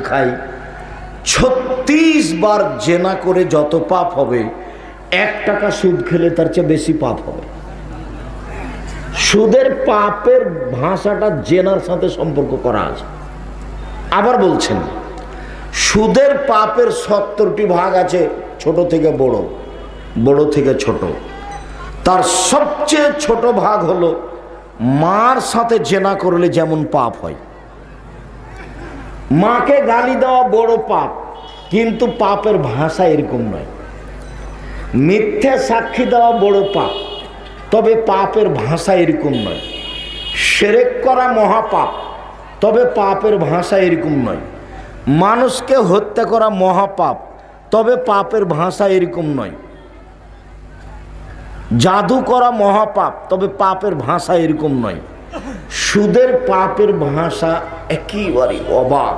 খাই 36 বার জেনা করে যত পাপ হবে 1 টাকা সুদ খেলে তার চেয়ে বেশি পাপ হবে। সুদের পাপের ভাষাটা জেনার সাথে সম্পর্ক করা আছে। আবার বলছেন সুদের পাপের 70টি ভাগ আছে, ছোট থেকে বড়, বড় থেকে ছোট। তার সবচেয়ে ছোট ভাগ হলো মার সাথে জেনা করলে যেমন পাপ হয়। মাকে গালি দেওয়া বড় পাপ, কিন্তু পাপের ভাষা এরকম নয়। মিথ্যে সাক্ষী দেওয়া বড় পাপ, তবে পাপের ভাষা এরকম নয়। শিরক করা মহাপাপ, তবে পাপের ভাষা এরকম নয়। মানুষকে হত্যা করা মহাপাপ, তবে পাপের ভাষা এরকম নয়। জাদু করা মহাপাপ, তবে পাপের ভাষা এরকম নয়। সুদের পাপের ভাষা একেবারে অবাক।